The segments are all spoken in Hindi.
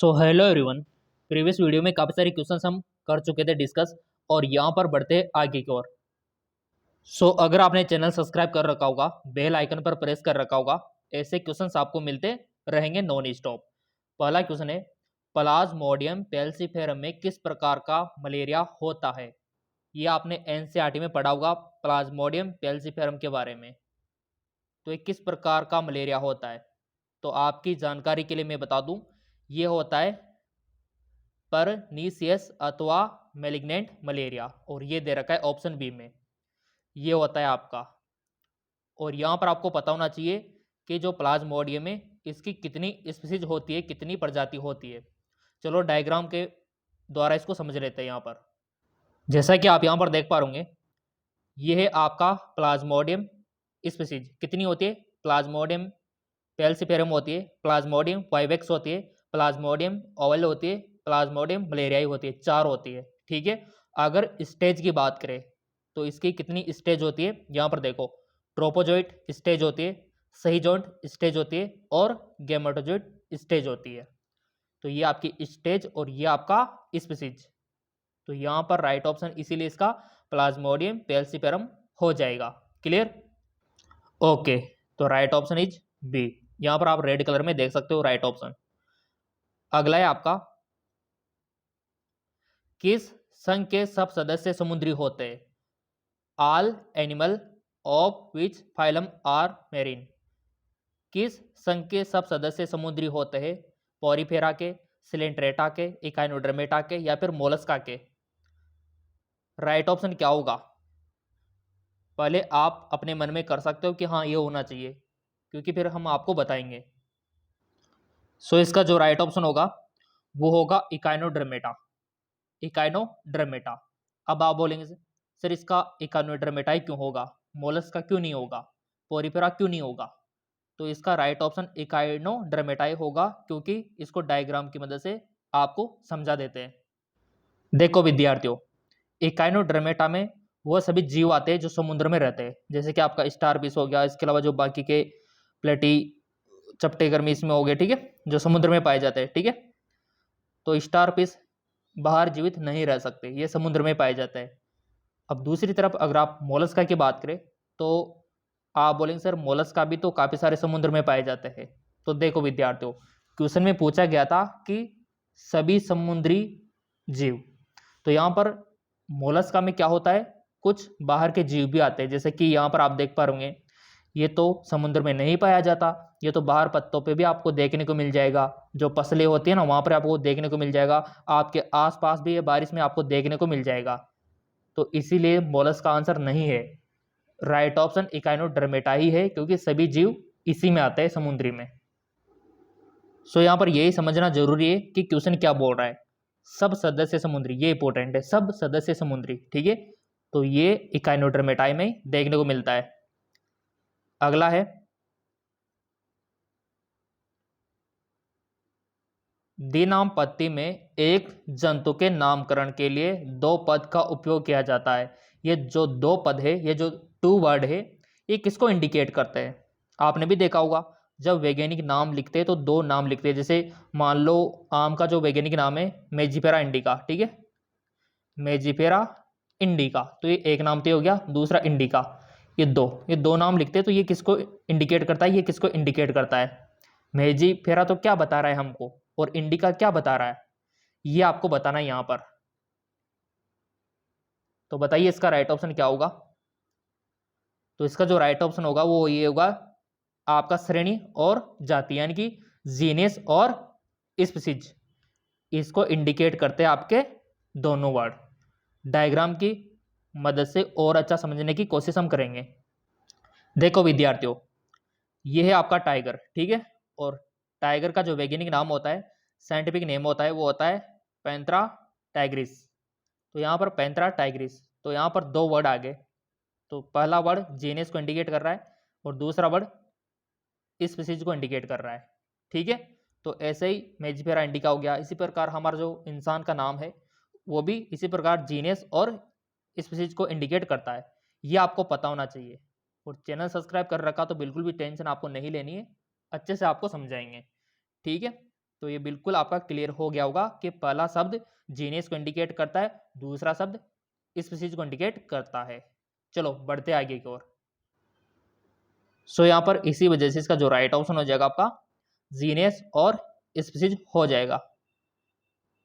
So hello everyone. Previous video में काफ़ी सारे क्वेश्चंस हम कर चुके थे डिस्कस, और यहाँ पर बढ़ते हैं आगे की ओर। अगर आपने चैनल सब्सक्राइब कर रखा होगा, बेल आइकन पर प्रेस कर रखा होगा, ऐसे क्वेश्चंस आपको मिलते रहेंगे नॉन स्टॉप। पहला क्वेश्चन है, प्लाज्मोडियम पेल्सिफेरम में किस प्रकार का मलेरिया होता है? ये आपने एनसीईआरटी में पढ़ा होगा प्लाज्मोडियम पेल्सिफेरम के बारे में। तो ये किस प्रकार का मलेरिया होता है? तो आपकी जानकारी के लिए मैं बता दूं, ये होता है परनीसियस अथवा मेलिग्नेंट मलेरिया, और ये दे रखा है ऑप्शन बी में, ये होता है आपका। और यहाँ पर आपको पता होना चाहिए कि जो प्लाज्मोडियम है इसकी कितनी स्पीसीज होती है, कितनी प्रजाति होती है। चलो डायग्राम के द्वारा इसको समझ लेते हैं। यहाँ पर जैसा कि आप यहाँ पर देख पा रहे, ये है आपका प्लाज्मोडियम स्पीसीज। कितनी होती है? प्लाज्मोडियम पेल्सिफेरम होती है, प्लाज्मोडियम वाइवेक्स होती है, प्लाज्मोडियम ओवल होती है, प्लाज्मोडियम मलेरियाई होती है। 4 होती है, ठीक है। अगर स्टेज की बात करें तो इसकी कितनी स्टेज होती है? यहाँ पर देखो, ट्रोपोजोइट स्टेज होती है, सही जॉइंट स्टेज होती है, और गैमेटोजोइट स्टेज होती है। तो ये आपकी स्टेज और ये आपका स्पीसीज। तो यहाँ पर राइट ऑप्शन इसीलिए इसका प्लाज्मोडियम पेल्सिफेरम हो जाएगा। क्लियर? ओके, तो राइट ऑप्शन इज बी। यहाँ पर आप रेड कलर में देख सकते हो राइट ऑप्शन। अगला है आपका, किस संघ के सब सदस्य समुद्री होते हैं? All animal of which phylum are marine. किस संघ के सब सदस्य समुद्री होते हैं? पॉरीफेरा के, सिलेंट्रेटा के, इकाइनोडर्मेटा के, या फिर मोलस्का के? राइट ऑप्शन क्या होगा? पहले आप अपने मन में कर सकते हो कि हाँ ये होना चाहिए, क्योंकि फिर हम आपको बताएंगे। इसका जो राइट ऑप्शन होगा वो होगा इकाइनोडर्मेटा। इकाइनोडर्मेटा। अब आप बोलेंगे सर इसका इकाइनोडर्मेटा ही क्यों होगा, मोलस्का क्यों नहीं होगा, पोरिफेरा क्यों नहीं होगा? तो इसका राइट ऑप्शन इकाइनोडर्मेटा होगा, क्योंकि इसको डायग्राम की मदद से आपको समझा देते हैं। देखो विद्यार्थियों, इकाइनोडर्मेटा में वो सभी जीव आते हैं जो समुद्र में रहते हैं, जैसे कि आपका स्टारफिश हो गया, इसके अलावा जो बाकी के प्लेटी चपटे गर्मी इसमें हो गए, ठीक है, जो समुद्र में पाए जाते हैं, ठीक है। तो स्टारफिश बाहर जीवित नहीं रह सकते, ये समुद्र में पाए जाते हैं। अब दूसरी तरफ अगर आप मोलस्का की बात करें तो आप बोलेंगे सर मोलस्का भी तो काफी सारे समुद्र में पाए जाते हैं। तो देखो विद्यार्थियों, क्वेश्चन में पूछा गया था कि सभी समुद्री जीव, तो यहाँ पर मोलस्का में क्या होता है, कुछ बाहर के जीव भी आते हैं, जैसे कि यहाँ पर आप देख पा रहे, ये तो समुद्र में नहीं पाया जाता, ये तो बाहर पत्तों पे भी आपको देखने को मिल जाएगा, जो फसलें होती है ना वहां पर आपको देखने को मिल जाएगा, आपके आसपास भी ये बारिश में आपको देखने को मिल जाएगा। तो इसीलिए मोलस्क का आंसर नहीं है, राइट ऑप्शन इकाइनोडर्मेटा ही है, क्योंकि सभी जीव इसी में आते हैं समुद्री में। यहाँ पर यही समझना जरूरी है कि क्वेश्चन क्या बोल रहा है। सब सदस्य समुद्री, ये इंपॉर्टेंट है, सब सदस्य समुद्री, ठीक है। तो ये इकाइनोडर्मेटा में देखने को मिलता है। अगला है, द्विनाम पत्ती में एक जंतु के नामकरण के लिए 2 पद का उपयोग किया जाता है। ये जो 2 पद है, ये जो 2 वर्ड है, ये किसको इंडिकेट करते हैं? आपने भी देखा होगा, जब वैज्ञानिक नाम लिखते हैं तो 2 नाम लिखते हैं। जैसे मान लो आम का जो वैज्ञानिक नाम है मेजिफेरा इंडिका, ठीक है, मेजिफेरा इंडिका, तो ये एक नाम तो हो गया, दूसरा इंडिका, ये दो नाम लिखते हैं। तो ये किसको इंडिकेट करता है, ये किसको इंडिकेट करता है? मेजिफेरा तो क्या बता रहा है हमको, और इंडिका क्या बता रहा है, ये आपको बताना है यहाँ पर। तो बताइए इसका राइट ऑप्शन क्या होगा? तो इसका जो राइट ऑप्शन होगा वो ये होगा आपका श्रेणी और जाति, यानी कि जीनियस और स्पीसीज, इसको इंडिकेट करते हैं आपके दोनों वर्ड। डायग्राम की मदद से और अच्छा समझने की कोशिश हम करेंगे। देखो विद्यार्थियों, ये है आपका टाइगर, ठीक है, और टाइगर का जो वैज्ञानिक नाम होता है, साइंटिफिक नेम होता है, वो होता है पैंथेरा टाइग्रिस। तो यहाँ पर पैंथेरा टाइग्रिस, तो यहाँ पर 2 वर्ड आ गए। तो पहला वर्ड जीनस को इंडिकेट कर रहा है, और दूसरा वर्ड स्पीसीज को इंडिकेट कर रहा है, ठीक है। तो ऐसे ही मेजिफेरा इंडिका हो गया। इसी प्रकार हमारा जो इंसान का नाम है वो भी इसी प्रकार जीनस और स्पीसीज को इंडिकेट करता है, ये आपको पता होना चाहिए। और चैनल सब्सक्राइब कर रखा तो बिल्कुल भी टेंशन आपको नहीं लेनी है, अच्छे से आपको समझाएंगे, ठीक है। तो ये बिल्कुल आपका क्लियर हो गया होगा कि पहला शब्द जीनियस को इंडिकेट करता है, दूसरा शब्द स्पीशीज को इंडिकेट करता है। चलो बढ़ते आगे की ओर। सो यहाँ पर इसी वजह से इसका जो राइट ऑप्शन हो जाएगा आपका जीनियस और स्पीशीज हो जाएगा।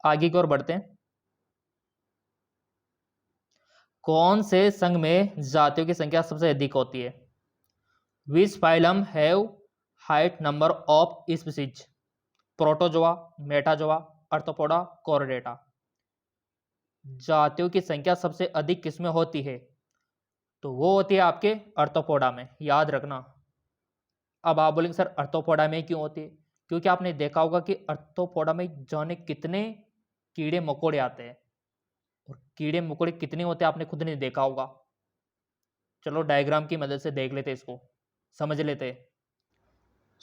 आगे की ओर बढ़ते हैं। कौन से संघ में जातियों की संख्या सबसे अधिक होती है? Which phylum have height number of species? Protozoa, Metazoa, arthropoda, Chordata. जातियों की संख्या सबसे अधिक किसमें होती है? तो वो होती है आपके आर्थ्रोपोडा में, याद रखना। अब आप बोलेंगे सर आर्थ्रोपोडा में क्यों होती है? क्योंकि आपने देखा होगा कि आर्थ्रोपोडा में जाने कितने कीड़े मकोड़े आते हैं, और कीड़े मकोड़े कितने होते हैं आपने खुद नहीं देखा होगा। चलो डायग्राम की मदद से देख लेते, इसको समझ लेते।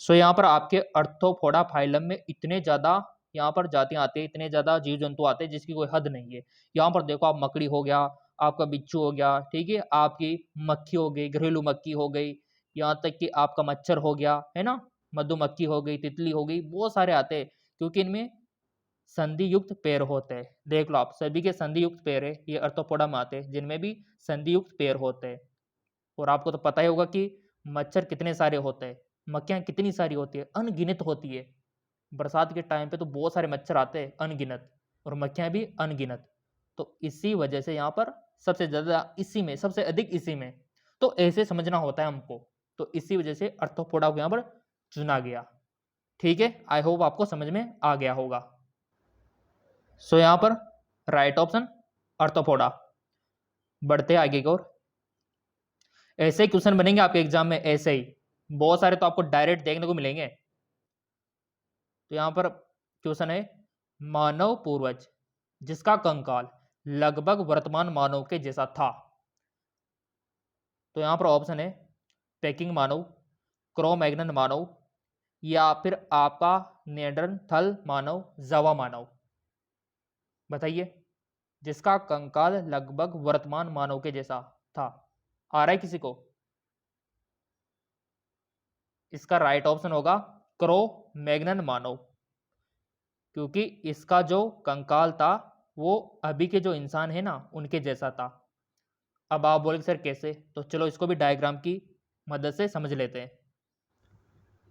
सो यहाँ पर आपके आर्थ्रोपोडा फाइलम में इतने ज़्यादा यहाँ पर जातियाँ आती है, इतने ज़्यादा जीव जंतु आते हैं जिसकी कोई हद नहीं है। यहाँ पर देखो, आप मकड़ी हो गया, आपका बिच्छू हो गया, ठीक है, आपकी मक्खी हो गई, घरेलू मक्खी हो गई, यहाँ तक कि आपका मच्छर हो गया, है ना, मधुमक्खी हो गई, तितली हो गई, बहुत सारे आते हैं क्योंकि इनमें संधि युक्त पैर होते हैं। देख लो आप, सभी के संधि युक्त पैर है, ये आर्थ्रोपोडा में आते हैं जिनमें भी संधि युक्त पैर होते हैं। और आपको तो पता ही होगा कि मच्छर कितने सारे होते हैं, मक्खियाँ कितनी सारी होती है, अनगिनत होती है। बरसात के टाइम पे तो बहुत सारे मच्छर आते हैं अनगिनत, और मक्खियाँ भी अनगिनत। तो इसी वजह से यहाँ पर सबसे ज़्यादा इसी में, सबसे अधिक इसी में, तो ऐसे समझना होता है हमको। तो इसी वजह से आर्थ्रोपोडा को यहाँ पर चुना गया। ठीक है, आई होप आपको समझ में आ गया होगा। सो यहाँ पर राइट ऑप्शन आर्थ्रोपोडा। बढ़ते आगे की ओर। ऐसे ही क्वेश्चन बनेंगे आपके एग्जाम में, ऐसे ही बहुत सारे तो आपको डायरेक्ट देखने को मिलेंगे। तो यहाँ पर क्वेश्चन है, मानव पूर्वज जिसका कंकाल लगभग वर्तमान मानव के जैसा था। तो यहाँ पर ऑप्शन है पेकिंग मानव, क्रो-मैग्नन मानव, या फिर आपका निएंडरथल मानव, जावा मानव। बताइए, जिसका कंकाल लगभग वर्तमान मानव के जैसा था। आ रहा है किसी को? इसका राइट ऑप्शन होगा क्रो-मैग्नन मानव, क्योंकि इसका जो कंकाल था वो अभी के जो इंसान है ना उनके जैसा था। अब आप बोलेंगे सर कैसे? तो चलो इसको भी डायग्राम की मदद से समझ लेते हैं।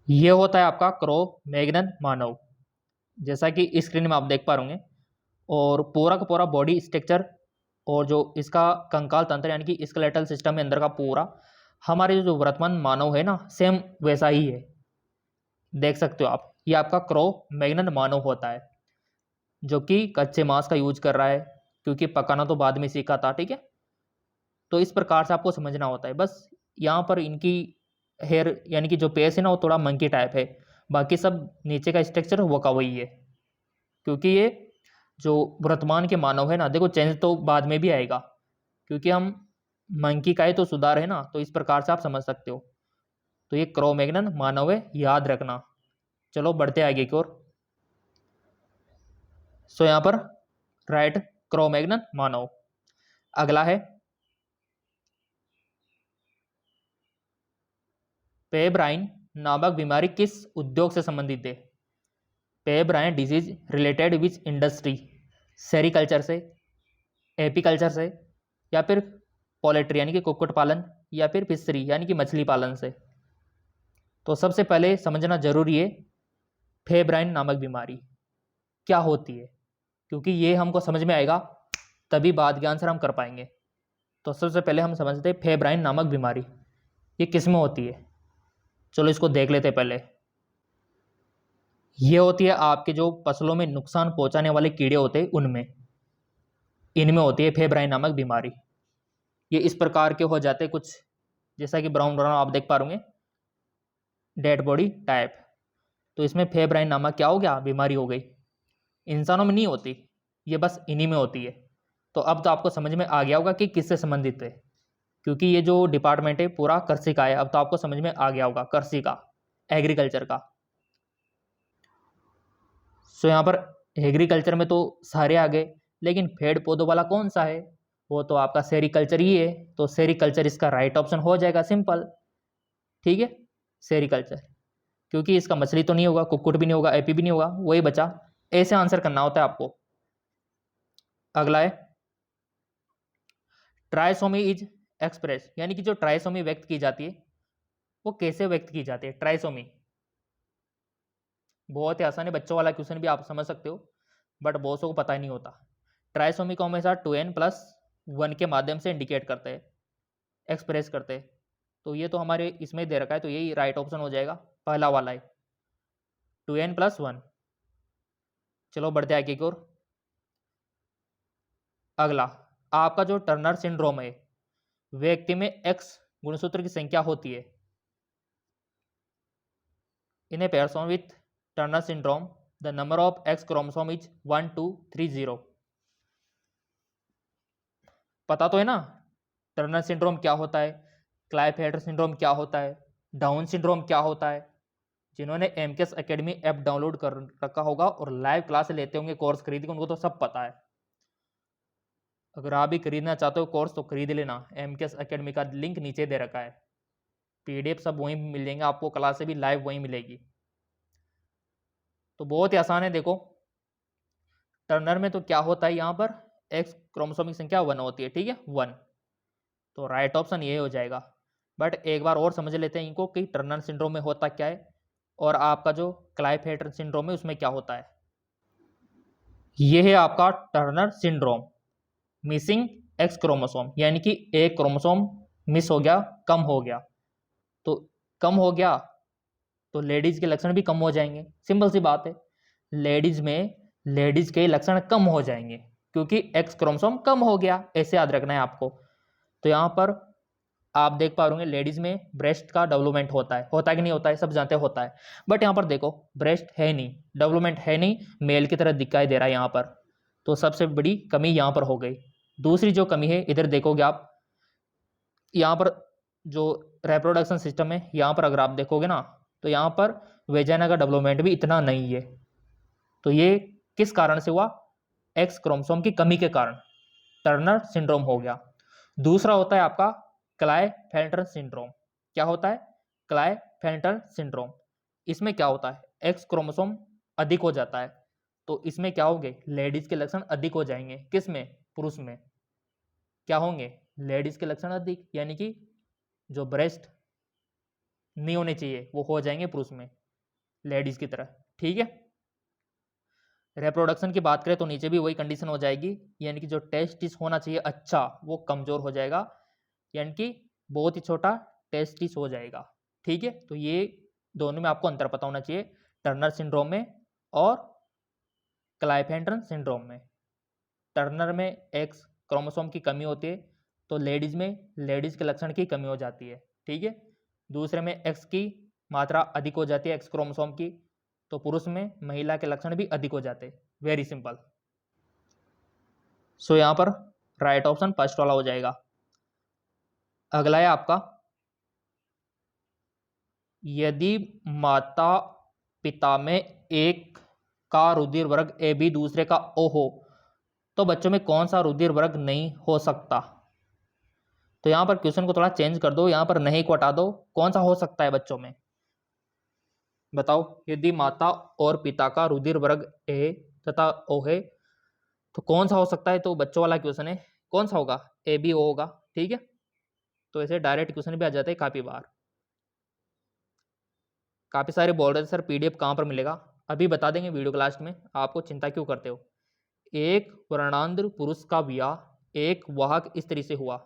ये होता है आपका क्रो-मैग्नन मानव, जैसा कि इस स्क्रीन में आप देख पा रहे होंगे। और पूरा का पूरा बॉडी स्ट्रक्चर और जो इसका कंकाल तंत्र यानी कि स्केलेटल सिस्टम है अंदर का पूरा, हमारे जो वर्तमान मानव है ना सेम वैसा ही है। देख सकते हो आप, ये आपका क्रो-मैग्नन मानव होता है जो कि कच्चे मांस का यूज कर रहा है, क्योंकि पकाना तो बाद में सीखा था। ठीक है, तो इस प्रकार से आपको समझना होता है। बस यहाँ पर इनकी हेयर यानी कि जो पेस है ना वो थोड़ा मंकी टाइप है, बाकी सब नीचे का स्ट्रक्चर वो का वही है। क्योंकि ये जो वर्तमान के मानव है ना, देखो चेंज तो बाद में भी आएगा, क्योंकि हम मंकी का ही तो सुधार है ना, तो इस प्रकार से आप समझ सकते हो। तो ये क्रो-मैग्नन मानव है, याद रखना। चलो बढ़ते आगे की ओर। सो यहाँ पर राइट क्रो-मैग्नन मानव। अगला है पेब्राइन नामक बीमारी किस उद्योग से संबंधित है? पेब्राइन डिजीज रिलेटेड विच इंडस्ट्री? सेरिकल्चर से, एपीकल्चर से, या फिर पोल्ट्री यानी कि कुक्कुट पालन, या फिर फिशरी यानी कि मछली पालन से। तो सबसे पहले समझना जरूरी है पेब्राइन नामक बीमारी क्या होती है, क्योंकि ये हमको समझ में आएगा तभी बाद के आंसर हम कर पाएंगे। तो सबसे पहले हम समझते हैं पेब्राइन नामक बीमारी ये किस में होती है। चलो इसको देख लेते हैं पहले। ये होती है आपके जो फसलों में नुकसान पहुंचाने वाले कीड़े होते हैं उनमें, इनमें होती है पेब्राइन नामक बीमारी। ये इस प्रकार के हो जाते हैं कुछ, जैसा कि ब्राउन ब्राउन आप देख पा रहे होंगे, डेड बॉडी टाइप। तो इसमें पेब्राइन नामक क्या हो गया, बीमारी हो गई। इंसानों में नहीं होती, ये बस इन्हीं में होती है। तो अब तो आपको समझ में आ गया होगा कि किससे संबंधित है, क्योंकि ये जो डिपार्टमेंट है पूरा कृषि का है। अब तो आपको समझ में आ गया होगा, कृषि का, एग्रीकल्चर का। सो यहाँ पर एग्रीकल्चर में तो सारे आ गए, लेकिन पेड़ पौधों वाला कौन सा है? वो तो आपका सेरिकल्चर ही है। तो सेरिकल्चर इसका राइट ऑप्शन हो जाएगा, सिंपल। ठीक है, सेरिकल्चर। क्योंकि इसका मछली तो नहीं होगा, कुक्कुट भी नहीं होगा, एपी भी नहीं होगा, वही बचा। ऐसे आंसर करना होता है आपको। अगला है ट्राइसोमी इज एक्सप्रेस, यानी कि जो ट्राइसोमी व्यक्त की जाती है वो कैसे व्यक्त की जाती है। ट्राइसोमी बहुत ही आसान है, बच्चों वाला क्वेश्चन भी आप समझ सकते हो, बट बहुतों को पता ही नहीं होता। ट्राइसोमी को हमेशा 2n+1 के माध्यम से इंडिकेट करते हैं, एक्सप्रेस करते हैं। तो ये तो हमारे इसमें दे रखा है, तो यही राइट ऑप्शन हो जाएगा, पहला वाला है 2n+1। चलो बढ़ते आगे की ओर। अगला आपका जो टर्नर सिंड्रोम है, व्यक्ति में एक्स गुणसूत्र की संख्या होती है। In a person with Turner syndrome the number of X chromosome is 1230। पता तो है ना टर्नर सिंड्रोम क्या होता है, क्लाइफेटर सिंड्रोम क्या होता है, डाउन सिंड्रोम क्या होता है। जिन्होंने एमकेएस एकेडमी ऐप डाउनलोड कर रखा होगा और लाइव क्लास लेते होंगे, कोर्स खरीद के, उनको तो सब पता है। अगर आप भी खरीदना चाहते हो कोर्स तो खरीद लेना, एमकेएस एकेडमी का लिंक नीचे दे रखा है, पीडीएफ सब वहीं मिल जाएंगे आपको, क्लास से भी लाइव वहीं मिलेगी। तो बहुत ही आसान है। देखो टर्नर में तो क्या होता है, यहाँ पर एक्स क्रोमोसोम की संख्या 1 होती है, ठीक है 1, तो राइट ऑप्शन ये हो जाएगा। बट एक बार और समझ लेते हैं इनको कि टर्नर सिंड्रोम में होता क्या है और आपका जो क्लाइफेटर सिंड्रोम है उसमें क्या होता है। ये है आपका Turner syndrome, missing x chromosome, यानी कि एक क्रोमोसोम मिस हो गया, कम हो गया। तो कम हो गया तो लेडीज के लक्षण भी कम हो जाएंगे, सिंपल सी बात है। लेडीज में लेडीज के लक्षण कम हो जाएंगे क्योंकि एक्स क्रोमोसोम कम हो गया, ऐसे याद रखना है आपको। तो यहाँ पर आप देख पा रहे लेडीज में ब्रेस्ट का डेवलपमेंट होता है कि नहीं होता है, सब जानते हैं होता है। बट यहाँ पर देखो ब्रेस्ट है नहीं, डेवलपमेंट है नहीं, मेल की तरह दिखाई दे रहा है यहाँ पर, तो सबसे बड़ी कमी यहाँ पर हो गई। दूसरी जो कमी है इधर देखोगे आप, यहाँ पर जो रिप्रोडक्शन सिस्टम है, यहाँ पर अगर आप देखोगे ना तो यहाँ पर वेजाइना का डेवलपमेंट भी इतना नहीं है। तो ये किस कारण से हुआ, एक्स क्रोमोसोम की कमी के कारण टर्नर सिंड्रोम हो गया। दूसरा होता है आपका क्लाइफेल्टर सिंड्रोम। क्या होता है, क्लाइफेल्टर सिंड्रोम। इसमें क्या होता है, एक्स क्रोमोसोम अधिक हो जाता है, तो इसमें क्या होंगे, लेडीज के लक्षण अधिक हो जाएंगे। किस में, पुरुष में क्या होंगे, लेडीज के लक्षण अधिक, यानी कि जो ब्रेस्ट नहीं होने चाहिए वो हो जाएंगे पुरुष में, लेडीज की तरह, ठीक है। रिप्रोडक्शन की बात करें तो नीचे भी वही कंडीशन हो जाएगी, यानी कि जो टेस्टिस होना चाहिए अच्छा वो कमजोर हो जाएगा, यानी कि बहुत ही छोटा टेस्टिस हो जाएगा, ठीक है। तो ये दोनों में आपको अंतर पता होना चाहिए, टर्नर सिंड्रोम में और क्लाइफेल्टर सिंड्रोम में। टर्नर में एक्स क्रोमोसोम की कमी होती है, तो लेडीज में लेडीज के लक्षण की कमी हो जाती है, ठीक है। दूसरे में एक्स की मात्रा अधिक हो जाती है, एक्स क्रोमोसोम की, तो पुरुष में महिला के लक्षण भी अधिक हो जाते हैं। Very simple. सो यहां पर राइट ऑप्शन फर्स्ट वाला हो जाएगा। अगला है आपका, यदि माता पिता में एक का रुधिर वर्ग ए बी दूसरे का ओ हो तो बच्चों में कौन सा रुधिर वर्ग नहीं हो सकता। तो यहां पर क्वेश्चन को थोड़ा चेंज कर दो, यहां पर नहीं को हटा दो, कौन सा हो सकता है बच्चों में, बताओ। यदि माता और पिता का रुधिर वर्ग ए तथा ओ है तो कौन सा हो सकता है, तो बच्चों वाला क्वेश्चन है, कौन सा होगा, ए बी ओ होगा, ठीक है। तो ऐसे डायरेक्ट क्वेश्चन भी आ जाते हैं काफी बार। काफी सारे बोल रहे थे सर पीडीएफ कहाँ पर मिलेगा, अभी बता देंगे वीडियो के लास्ट में, आपको चिंता क्यों करते हो। एक वर्णांध्र पुरुष का विवाह एक वाहक स्त्री से हुआ,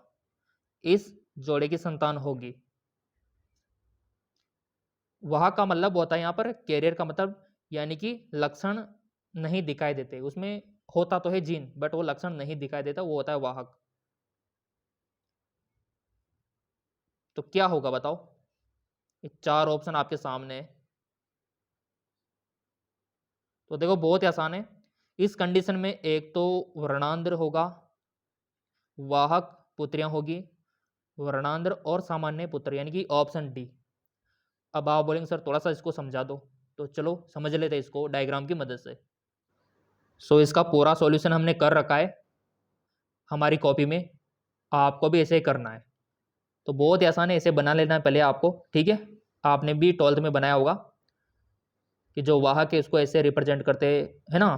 इस जोड़े की संतान होगी। वाहक का मतलब होता है यहाँ पर कैरियर का मतलब, यानी कि लक्षण नहीं दिखाई देते, उसमें होता तो है जीन बट वो लक्षण नहीं दिखाई देता, वो होता है वाहक। तो क्या होगा बताओ, ये चार ऑप्शन आपके सामने है। तो देखो बहुत ही आसान है, इस कंडीशन में एक तो वर्णांध्र होगा, वाहक पुत्रियां होगी, वर्णांध्र और सामान्य पुत्र, यानी कि ऑप्शन डी। अब आप बोलेंगे सर थोड़ा सा इसको समझा दो, तो चलो समझ लेते हैं इसको डायग्राम की मदद से। सो इसका पूरा सॉल्यूशन हमने कर रखा है हमारी कॉपी में, आपको भी ऐसे ही करना है। तो बहुत ही आसान है, ऐसे बना लेना है पहले आपको, ठीक है। आपने भी 12th में बनाया होगा। कि जो वाहक है उसको ऐसे रिप्रेजेंट करते है ना,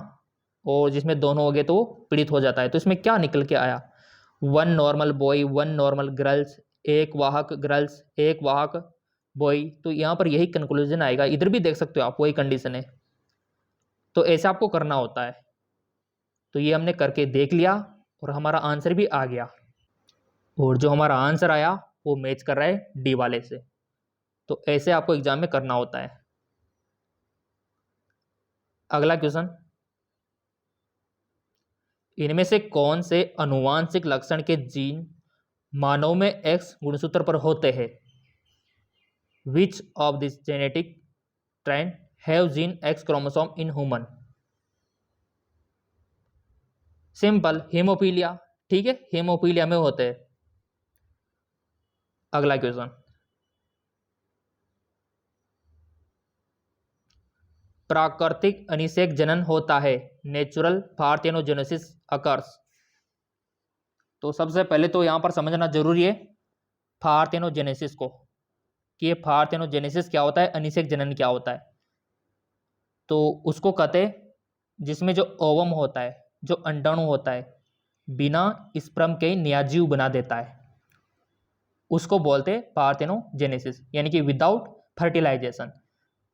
और जिसमें दोनों हो गए तो पीड़ित हो जाता है। तो इसमें क्या निकल के आया, 1 नॉर्मल बॉय 1 नॉर्मल गर्ल्स, एक वाहक गर्ल्स एक वाहक बॉय। तो यहाँ पर यही कंक्लूजन आएगा। इधर भी देख सकते हो आप, वही कंडीशन है। तो ऐसे आपको करना होता है। तो ये हमने करके देख लिया और हमारा आंसर भी आ गया, और जो हमारा आंसर आया वो मैच कर रहा है डी वाले से। तो ऐसे आपको एग्जाम में करना होता है। अगला क्वेश्चन, इनमें से कौन से अनुवांशिक लक्षण के जीन मानव में एक्स गुणसूत्र पर होते हैं? Which of this genetic trend have gene x chromosome in human? Simple, haemophilia. ठीक है, हेमोफीलिया में होते हैं। अगला क्वेश्चन, प्राकृतिक अनिषेक जनन होता है, नेचुरल पार्थेनोजेनेसिस अकर्स। तो सबसे पहले तो यहां पर समझना जरूरी है पार्थेनोजेनेसिस को, कि ये पार्थेनोजेनेसिस क्या होता है, अनिषेक जनन क्या होता है। तो उसको कहते हैं जिसमें जो ओवम होता है, जो अंडाणु होता है, बिना स्पर्म के न्याजीव बना देता है, उसको बोलते हैं पार्थेनोजेनेसिस, यानी कि विदाउट फर्टिलाइजेशन।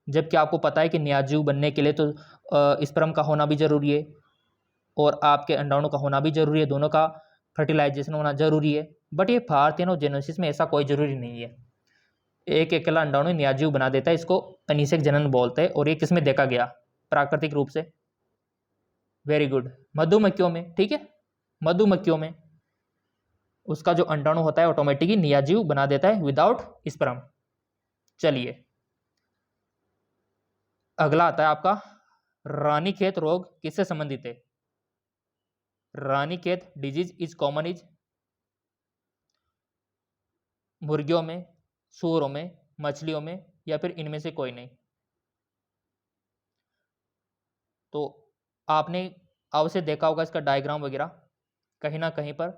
जबकि आपको पता है कि न्याजीव बनने के लिए तो स्पर्म का होना भी जरूरी है और आपके अंडाणु का होना भी जरूरी है, दोनों का फर्टिलाइजेशन होना जरूरी है। बट ये पार्थेनोजेनेसिस में ऐसा कोई जरूरी नहीं है, एक अकेला अंडाणु न्याजीव बना देता है, इसको अनिषेक जनन बोलते हैं। और ये किसमें देखा गया, प्राकृतिक रूप से? वेरी गुड, मधुमक्खियों में। ठीक है, मधुमक्खियों में उसका जो अंडाणु होता है ऑटोमेटिकली न्याजीव बना देता है विदाउट स्पर्म। चलिए, अगला आता है आपका, रानीखेत रोग किससे संबंधित है? Ranikhet disease is common is मुर्गियों में, सूअरों में, मछलियों में, या फिर इनमें से कोई नहीं? तो आपने अवश्य देखा होगा इसका डायग्राम वगैरह कहीं ना कहीं पर,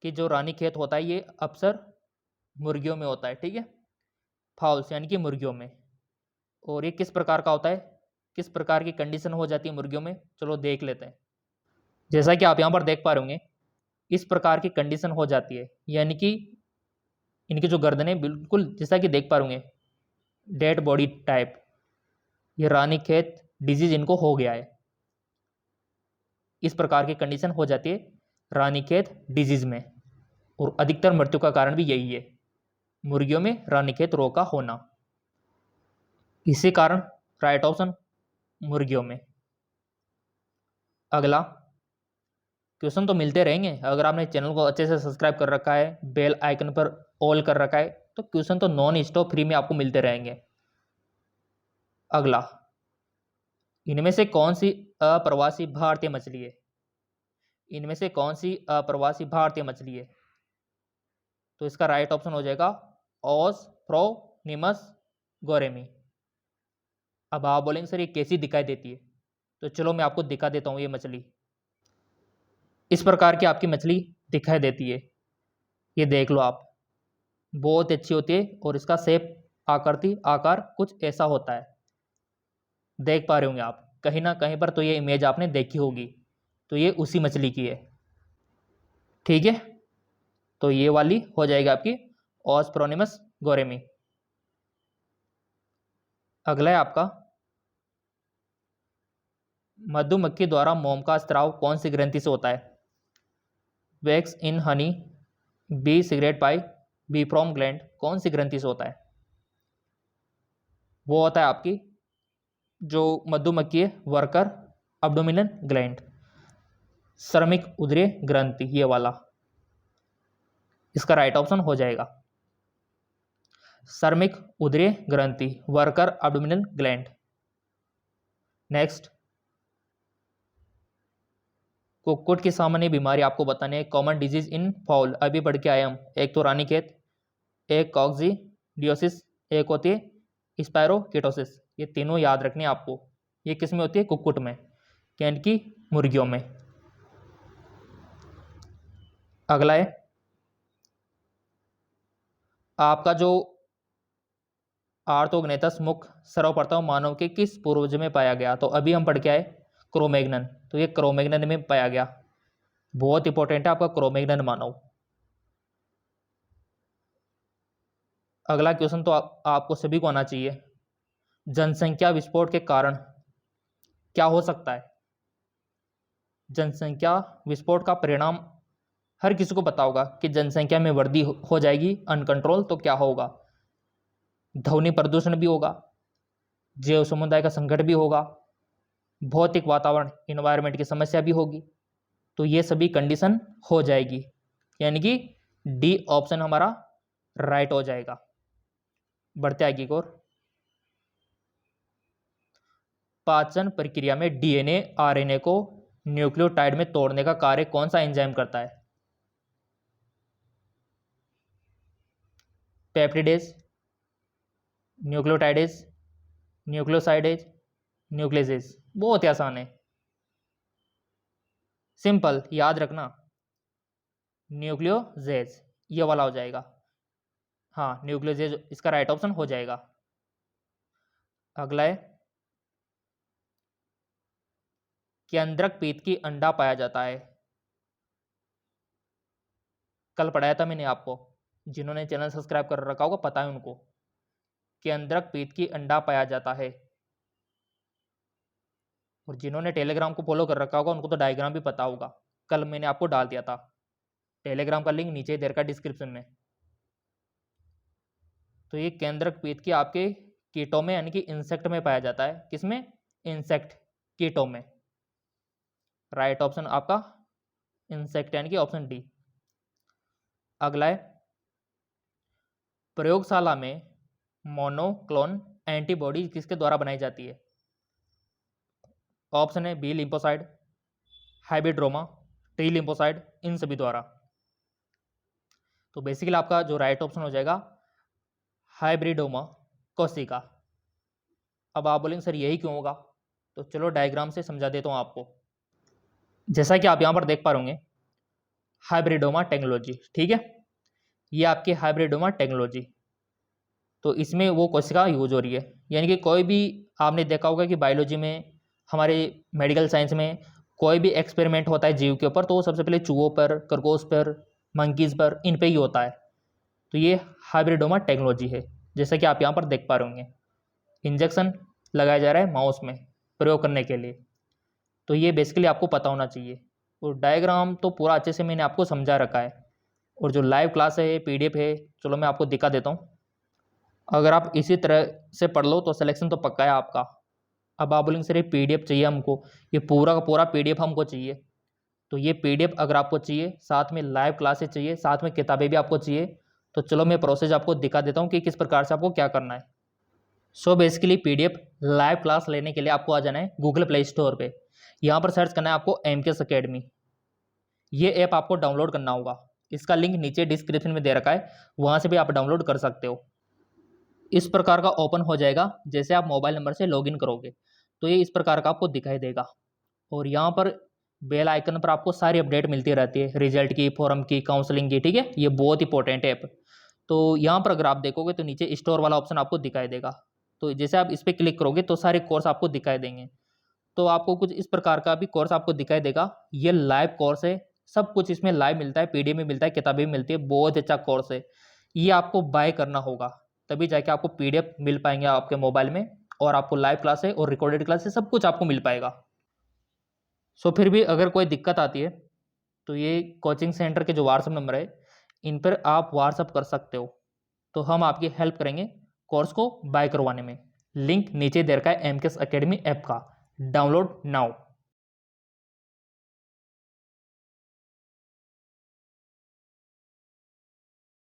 कि जो रानीखेत होता है ये अक्सर मुर्गियों में होता है। ठीक है, फाउल्स यानी कि मुर्गियों में। और ये किस प्रकार का होता है, किस प्रकार की कंडीशन हो जाती है मुर्गियों में, चलो देख लेते हैं। जैसा कि आप यहाँ पर देख पा रहे होंगे, इस प्रकार की कंडीशन हो जाती है, यानी कि इनकी जो गर्दनें बिल्कुल जैसा कि देख पा रहे होंगे डेड बॉडी टाइप, ये रानीखेत डिजीज इनको हो गया है। इस प्रकार की कंडीशन हो जाती है रानीखेत डिजीज में, और अधिकतर मृत्यु का कारण भी यही है, मुर्गियों में रानीखेत रोग का होना। इसी कारण राइट ऑप्शन मुर्गियों में। अगला क्वेश्चन तो मिलते रहेंगे, अगर आपने चैनल को अच्छे से सब्सक्राइब कर रखा है, बेल आइकन पर ऑल कर रखा है, तो क्वेश्चन तो नॉन स्टॉप फ्री में आपको मिलते रहेंगे। अगला, इनमें से कौन सी अप्रवासी भारतीय मछली है? इनमें से कौन सी अप्रवासी भारतीय मछली है? तो इसका राइट ऑप्शन हो जाएगा ओस्प्रोनिमस गोरेमी। अब आप बोलेंगे सर ये कैसी दिखाई देती है, तो चलो मैं आपको दिखा देता हूँ। ये मछली इस प्रकार की आपकी मछली दिखाई देती है, ये देख लो आप, बहुत अच्छी होती है, और इसका शेप आकृति आकार कुछ ऐसा होता है, देख पा रहे होंगे आप कहीं ना कहीं पर, तो ये इमेज आपने देखी होगी, तो ये उसी मछली की है। ठीक है, तो ये वाली हो जाएगी आपकी ओस्प्रोनिमस गोरेमी। अगला है आपका, मधुमक्खी द्वारा मोम का स्राव कौन सी ग्रंथि से होता है? Wax in honey, bee secreted by, bee from gland, कौन सी ग्रंथि से होता है? वो होता है आपकी जो मधुमक्खी है वर्कर अब्डोमिनल ग्लैंड, श्रमिक उदरीय ग्रंथि, ये वाला इसका राइट ऑप्शन हो जाएगा, श्रमिक उदरीय ग्रंथि, वर्कर अब्डोमिनल ग्लैंड। नेक्स्ट, कुक्कुट की सामान्य बीमारी आपको बताने है, कॉमन डिजीज इन फाउल, अभी पढ़ के आए हम, एक तो रानीखेत, एक कॉक्सीडियोसिस, एक होती है स्पायरोकिटोसिस। ये तीनों याद रखनी है आपको। ये किस में होती है? कुक्कुट में, यानी कि मुर्गियों में। अगला है आपका जो आर्थोग्नेथस मुख्य सर्वप्रथम मानव के किस पूर्वज में पाया गया? तो अभी हम पढ़ के आए क्रोमैग्नन, तो ये क्रोमैग्नन में पाया गया। बहुत इंपॉर्टेंट है आपका क्रोमैग्नन मानव। अगला क्वेश्चन तो आपको सभी को आना चाहिए। जनसंख्या विस्फोट के कारण क्या हो सकता है? जनसंख्या विस्फोट का परिणाम हर किसी को पता होगा कि जनसंख्या में वृद्धि हो जाएगी अनकंट्रोल, तो क्या होगा? ध्वनि प्रदूषण भी होगा, जैव समुदाय का संकट भी होगा, भौतिक वातावरण इन्वायरमेंट की समस्या भी होगी। तो ये सभी कंडीशन हो जाएगी, यानी कि डी ऑप्शन हमारा राइट हो जाएगा। बढ़ते आगे की ओर। पाचन प्रक्रिया में डीएनए आरएनए को न्यूक्लियोटाइड में तोड़ने का कार्य कौन सा एंजाइम करता है? Peptidase, nucleotidase, nucleosidase, nuclease. बहुत ही आसान है, सिंपल, याद रखना, न्यूक्लियोजेज ये वाला हो जाएगा। हाँ, न्यूक्लियोजेज इसका राइट ऑप्शन हो जाएगा। अगला है, केंद्रक पीत की अंडा पाया जाता है। कल पढ़ाया था मैंने आपको, जिन्होंने चैनल सब्सक्राइब कर रखा होगा पता है उनको। केंद्रक पीत की अंडा पाया जाता है, और जिन्होंने टेलीग्राम को फॉलो कर रखा होगा उनको तो डायग्राम भी पता होगा, कल मैंने आपको डाल दिया था। टेलीग्राम का लिंक नीचे दे रखा डिस्क्रिप्शन में। तो ये केंद्रक पीत की आपके कीटों में यानी कि इंसेक्ट में पाया जाता है। किसमें? इंसेक्ट कीटों में। राइट ऑप्शन आपका इंसेक्ट यानी कि ऑप्शन डी। अगला है, प्रयोगशाला में मोनोक्लोन एंटीबॉडी किसके द्वारा बनाई जाती है? ऑप्शन है B lymphocyte, hybridoma, T lymphocyte, इन सभी द्वारा। तो बेसिकली आपका जो राइट ऑप्शन हो जाएगा हाइब्रिडोमा कोशिका। अब आप बोलेंगे सर यही क्यों होगा? तो चलो डायग्राम से समझा देता हूँ आपको। जैसा कि आप यहाँ पर देख पा रहे होंगे हाइब्रिडोमा टेक्नोलॉजी, ठीक है, ये आपकी हाइब्रिडोमा टेक्नोलॉजी। तो इसमें वो कोशिका यूज हो रही है, यानी कि कोई भी आपने देखा होगा कि बायोलॉजी में, हमारे मेडिकल साइंस में कोई भी एक्सपेरिमेंट होता है जीव के ऊपर, तो वो सबसे पहले चूहों पर, खरगोश पर, मंकीज पर, इन पे ही होता है। तो ये हाइब्रिडोमा टेक्नोलॉजी है, जैसा कि आप यहाँ पर देख पा रहे होंगे। इंजेक्शन लगाया जा रहा है माउस में प्रयोग करने के लिए। तो ये बेसिकली आपको पता होना चाहिए, और डायग्राम तो पूरा अच्छे से मैंने आपको समझा रखा है। और जो लाइव क्लास है, पीडीएफ है, चलो मैं आपको दिखा देता हूँ। अगर आप इसी तरह से पढ़ लो तो सिलेक्शन तो पक्का है आपका। अब आप बोलेंगे सर ये पीडीएफ चाहिए हमको, ये पूरा का पूरा पीडीएफ हमको चाहिए। तो ये पीडीएफ अगर आपको चाहिए, साथ में लाइव क्लासेस चाहिए, साथ में किताबें भी आपको चाहिए, तो चलो मैं प्रोसेस आपको दिखा देता हूँ कि किस प्रकार से आपको क्या करना है। So basically PDF live class लेने के लिए आपको आ जाना है गूगल प्ले स्टोर पे। यहाँ पर सर्च करना है आपको एमकेएस अकेडमी। ये ऐप आपको डाउनलोड करना होगा, इसका लिंक नीचे डिस्क्रिप्शन में दे रखा है, वहाँ से भी आप डाउनलोड कर सकते हो। इस प्रकार का ओपन हो जाएगा। जैसे आप मोबाइल नंबर से लॉगिन करोगे तो ये इस प्रकार का आपको दिखाई देगा, और यहाँ पर बेल आइकन पर आपको सारी अपडेट मिलती रहती है, रिजल्ट की, फॉरम की, काउंसलिंग की, ठीक है। ये बहुत इंपॉर्टेंट ऐप। तो यहाँ पर अगर आप देखोगे तो नीचे स्टोर वाला ऑप्शन आपको दिखाई देगा। तो जैसे आप इस पर क्लिक करोगे तो सारे कोर्स आपको दिखाई देंगे। तो आपको कुछ इस प्रकार का भी कोर्स आपको दिखाई देगा। ये लाइव कोर्स है, सब कुछ इसमें लाइव मिलता है, पीडीएफ में मिलता है, किताबें भी मिलती है, बहुत अच्छा कोर्स है। ये आपको बाय करना होगा, तभी जाके आपको पीडीएफ मिल पाएंगे आपके मोबाइल में, और आपको लाइव क्लास है और रिकॉर्डेड क्लास है, सब कुछ आपको मिल पाएगा। सो फिर भी अगर कोई दिक्कत आती है तो ये कोचिंग सेंटर के जो व्हाट्सअप नंबर है, इन पर आप व्हाट्सअप कर सकते हो, तो हम आपकी हेल्प करेंगे कोर्स को बाय करवाने में। लिंक नीचे दे रखा है एमकेएस अकेडमी ऐप का, डाउनलोड नाउ।